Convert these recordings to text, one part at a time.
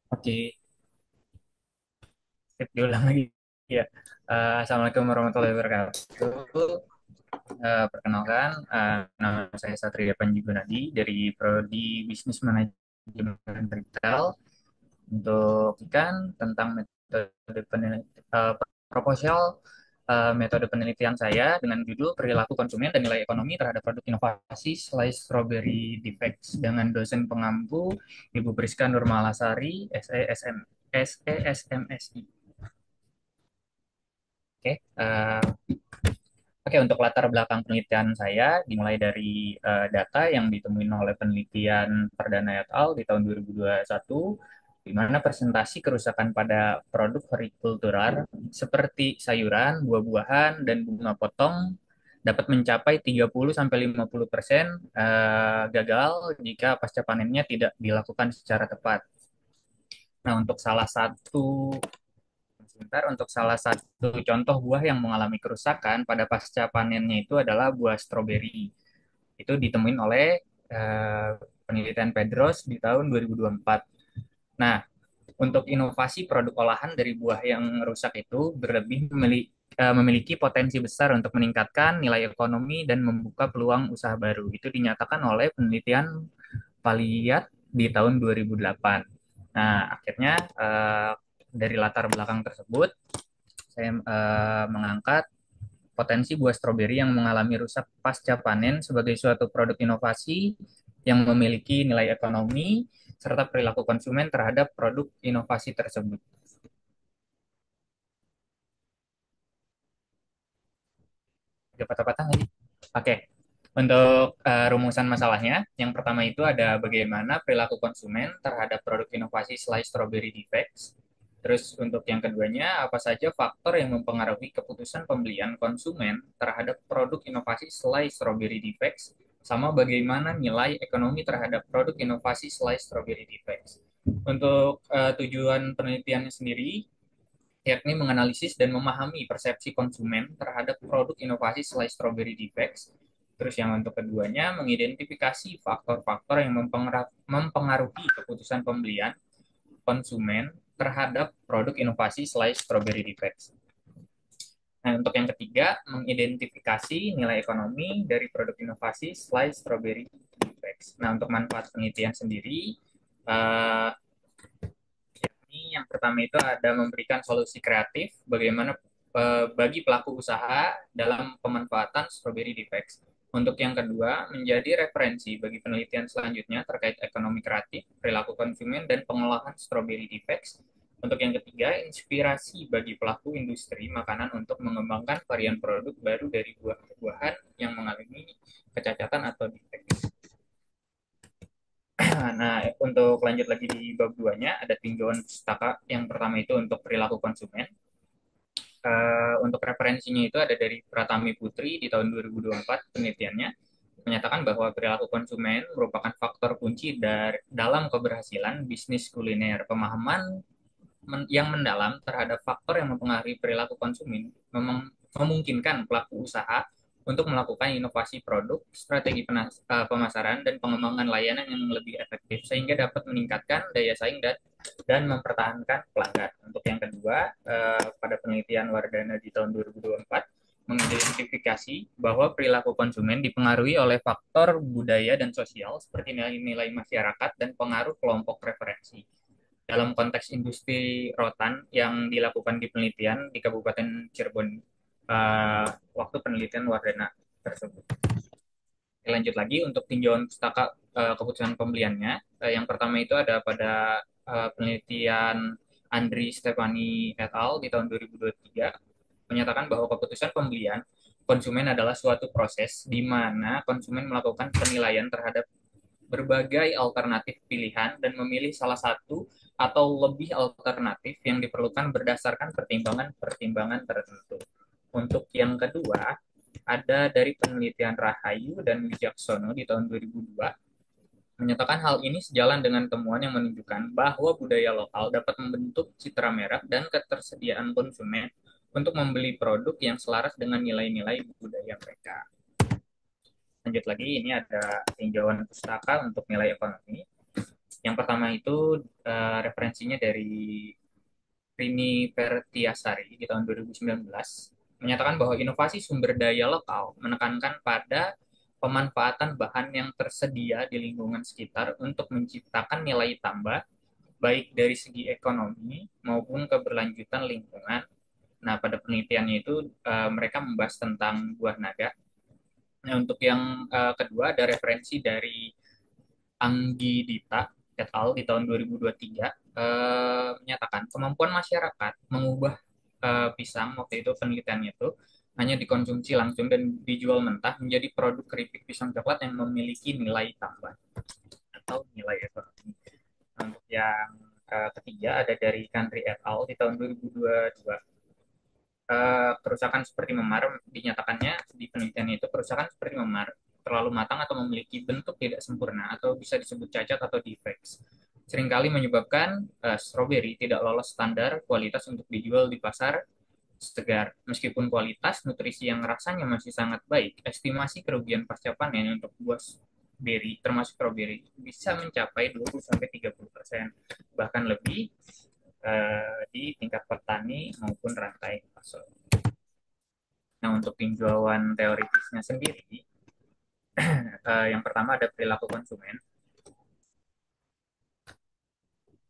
Oke, diulang lagi. Ya. Assalamualaikum warahmatullahi wabarakatuh. Perkenalkan, nama saya Satria Panji Gunadi dari Prodi Bisnis Manajemen Retail. Untuk ikan tentang metode proposal metode penelitian saya dengan judul perilaku konsumen dan nilai ekonomi terhadap produk inovasi Slice Strawberry Defects dengan dosen pengampu Ibu Priska Nurmalasari, SESMSI. Oke, untuk latar belakang penelitian saya dimulai dari data yang ditemuin oleh penelitian Perdana et al. Di tahun 2021, di mana presentasi kerusakan pada produk hortikultural seperti sayuran, buah-buahan, dan bunga potong dapat mencapai 30-50% gagal jika pasca panennya tidak dilakukan secara tepat. Nah, untuk salah satu contoh buah yang mengalami kerusakan pada pasca panennya itu adalah buah stroberi. Itu ditemuin oleh eh, penelitian Pedros di tahun 2024. Nah, untuk inovasi produk olahan dari buah yang rusak itu memiliki potensi besar untuk meningkatkan nilai ekonomi dan membuka peluang usaha baru. Itu dinyatakan oleh penelitian Paliat di tahun 2008. Nah, akhirnya dari latar belakang tersebut, saya mengangkat potensi buah stroberi yang mengalami rusak pasca panen sebagai suatu produk inovasi yang memiliki nilai ekonomi serta perilaku konsumen terhadap produk inovasi tersebut. Ada patah-patah nggak sih? Oke, untuk rumusan masalahnya, yang pertama itu ada bagaimana perilaku konsumen terhadap produk inovasi Slice Strawberry Defects. Terus untuk yang keduanya, apa saja faktor yang mempengaruhi keputusan pembelian konsumen terhadap produk inovasi Slice Strawberry Defects, sama bagaimana nilai ekonomi terhadap produk inovasi Slice Strawberry Defects. Untuk tujuan penelitiannya sendiri, yakni menganalisis dan memahami persepsi konsumen terhadap produk inovasi Slice Strawberry Defects. Terus yang untuk keduanya, mengidentifikasi faktor-faktor yang mempengaruhi keputusan pembelian konsumen terhadap produk inovasi Slice Strawberry Defects. Nah, untuk yang ketiga, mengidentifikasi nilai ekonomi dari produk inovasi Slice Strawberry Defects. Nah, untuk manfaat penelitian sendiri, uh, ini yang pertama itu ada memberikan solusi kreatif bagaimana bagi pelaku usaha dalam pemanfaatan strawberry defects. Untuk yang kedua, menjadi referensi bagi penelitian selanjutnya terkait ekonomi kreatif, perilaku konsumen, dan pengolahan strawberry defects. Untuk yang ketiga, inspirasi bagi pelaku industri makanan untuk mengembangkan varian produk baru dari buah-buahan yang mengalami kecacatan atau defect. Nah, untuk lanjut lagi di bab 2-nya, ada tinjauan pustaka. Yang pertama itu untuk perilaku konsumen. Untuk referensinya itu ada dari Pratami Putri di tahun 2024 penelitiannya menyatakan bahwa perilaku konsumen merupakan faktor kunci dalam keberhasilan bisnis kuliner. Pemahaman yang mendalam terhadap faktor yang mempengaruhi perilaku konsumen memungkinkan pelaku usaha untuk melakukan inovasi produk, strategi pemasaran, dan pengembangan layanan yang lebih efektif sehingga dapat meningkatkan daya saing dan mempertahankan pelanggan. Untuk yang kedua, pada penelitian Wardana di tahun 2024 mengidentifikasi bahwa perilaku konsumen dipengaruhi oleh faktor budaya dan sosial seperti nilai-nilai masyarakat dan pengaruh kelompok preferensi dalam konteks industri rotan yang dilakukan di penelitian di Kabupaten Cirebon waktu penelitian Wardana tersebut. Lanjut lagi untuk tinjauan pustaka keputusan pembeliannya. Yang pertama itu ada pada penelitian Andri Stefani et al. Di tahun 2023 menyatakan bahwa keputusan pembelian konsumen adalah suatu proses di mana konsumen melakukan penilaian terhadap berbagai alternatif pilihan dan memilih salah satu atau lebih alternatif yang diperlukan berdasarkan pertimbangan-pertimbangan tertentu. Untuk yang kedua, ada dari penelitian Rahayu dan Wijaksono di tahun 2002 menyatakan hal ini sejalan dengan temuan yang menunjukkan bahwa budaya lokal dapat membentuk citra merek dan ketersediaan konsumen untuk membeli produk yang selaras dengan nilai-nilai budaya mereka. Lanjut lagi, ini ada tinjauan pustaka untuk nilai ekonomi. Yang pertama itu referensinya dari Rini Pertiasari di tahun 2019 menyatakan bahwa inovasi sumber daya lokal menekankan pada pemanfaatan bahan yang tersedia di lingkungan sekitar untuk menciptakan nilai tambah baik dari segi ekonomi maupun keberlanjutan lingkungan. Nah, pada penelitiannya itu mereka membahas tentang buah naga. Nah, untuk yang kedua ada referensi dari Anggi Dita et al. Di tahun 2023 menyatakan kemampuan masyarakat mengubah pisang waktu itu penelitiannya itu hanya dikonsumsi langsung dan dijual mentah menjadi produk keripik pisang coklat yang memiliki nilai tambah atau nilai ekonomi. Untuk yang ketiga ada dari Country et al. Di tahun 2022 kerusakan seperti memar dinyatakannya di penelitian itu kerusakan seperti memar terlalu matang atau memiliki bentuk tidak sempurna atau bisa disebut cacat atau defects seringkali menyebabkan stroberi tidak lolos standar kualitas untuk dijual di pasar segar. Meskipun kualitas nutrisi yang rasanya masih sangat baik, estimasi kerugian pasca panen untuk buah beri termasuk strawberry bisa mencapai 20-30% bahkan lebih di tingkat petani maupun rantai pasok. Nah, untuk tinjauan teoritisnya sendiri, yang pertama ada perilaku konsumen.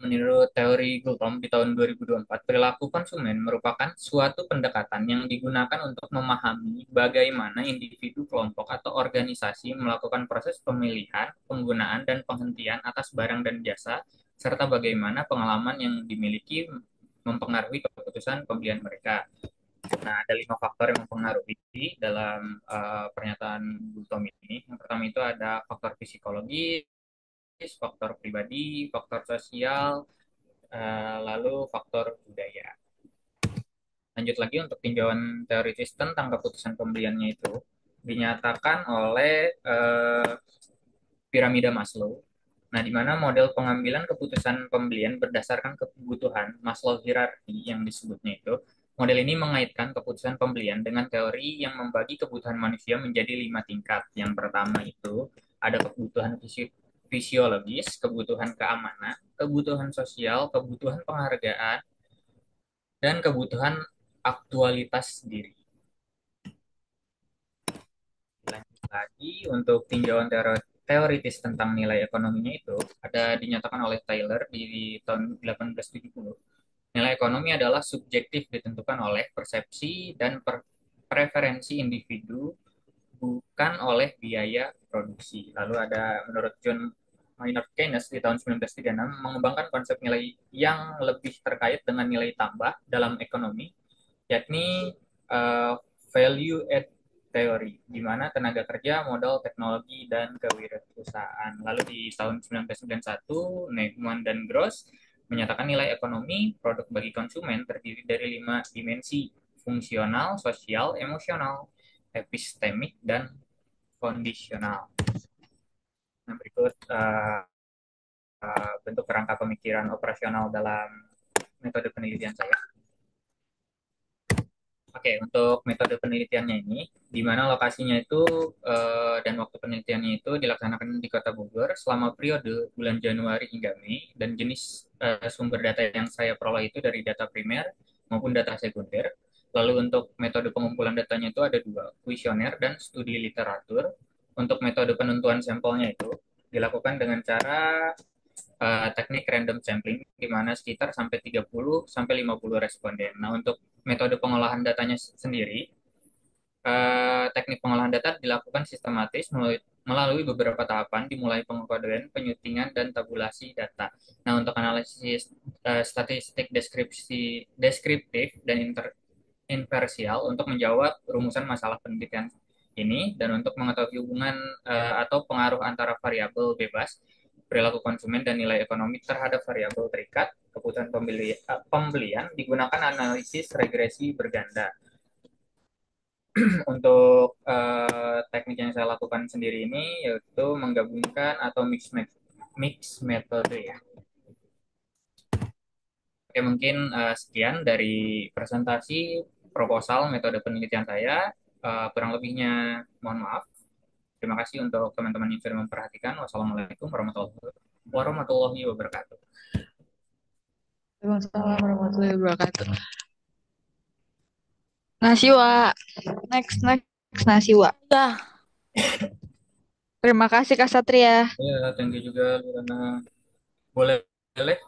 Menurut teori Gultom di tahun 2024, perilaku konsumen merupakan suatu pendekatan yang digunakan untuk memahami bagaimana individu, kelompok, atau organisasi melakukan proses pemilihan, penggunaan, dan penghentian atas barang dan jasa, serta bagaimana pengalaman yang dimiliki mempengaruhi keputusan pembelian mereka. Nah, ada 5 faktor yang mempengaruhi dalam pernyataan Gultom ini. Yang pertama itu ada faktor psikologis, faktor pribadi, faktor sosial, lalu faktor budaya. Lanjut lagi untuk tinjauan teoritis tentang keputusan pembeliannya itu dinyatakan oleh piramida Maslow. Nah, di mana model pengambilan keputusan pembelian berdasarkan kebutuhan Maslow hierarki yang disebutnya itu, model ini mengaitkan keputusan pembelian dengan teori yang membagi kebutuhan manusia menjadi 5 tingkat. Yang pertama itu ada kebutuhan fisiologis, kebutuhan keamanan, kebutuhan sosial, kebutuhan penghargaan, dan kebutuhan aktualitas diri. Lanjut lagi untuk tinjauan teoritis tentang nilai ekonominya itu ada dinyatakan oleh Taylor di tahun 1870. Nilai ekonomi adalah subjektif ditentukan oleh persepsi dan preferensi individu bukan oleh biaya produksi. Lalu ada menurut John Maynard Keynes di tahun 1936 mengembangkan konsep nilai yang lebih terkait dengan nilai tambah dalam ekonomi yakni uh, value add theory, di mana tenaga kerja, modal, teknologi, dan kewirausahaan. Lalu di tahun 1991, Neumann dan Gross menyatakan nilai ekonomi produk bagi konsumen terdiri dari 5 dimensi, fungsional, sosial, emosional, epistemik, dan kondisional. Nah, berikut bentuk kerangka pemikiran operasional dalam metode penelitian saya. Oke, untuk metode penelitiannya ini, di mana lokasinya itu dan waktu penelitiannya itu dilaksanakan di Kota Bogor selama periode bulan Januari hingga Mei, dan jenis sumber data yang saya peroleh itu dari data primer maupun data sekunder. Lalu untuk metode pengumpulan datanya itu ada 2, kuesioner dan studi literatur. Untuk metode penentuan sampelnya itu dilakukan dengan cara teknik random sampling di mana sekitar sampai 30 sampai 50 responden. Nah, untuk metode pengolahan datanya sendiri, teknik pengolahan data dilakukan sistematis melalui beberapa tahapan dimulai pengkodean, penyutingan, dan tabulasi data. Nah, untuk analisis statistik deskriptif dan imparsial untuk menjawab rumusan masalah penelitian ini dan untuk mengetahui hubungan atau pengaruh antara variabel bebas perilaku konsumen dan nilai ekonomi terhadap variabel terikat kebutuhan pembelian digunakan analisis regresi berganda. Untuk teknik yang saya lakukan sendiri ini yaitu menggabungkan atau mix metode ya. Oke, mungkin sekian dari presentasi proposal metode penelitian saya. Kurang lebihnya mohon maaf. Terima kasih untuk teman-teman yang sudah memperhatikan. Wassalamualaikum warahmatullahi wabarakatuh. warahmatullahi wabarakatuh. Waalaikumsalam warahmatullahi wabarakatuh. Nasi wa. Next, next. Nasi wa. Ya, Terima kasih Kak Satria. Ya, thank you juga, Lurana. Boleh, boleh,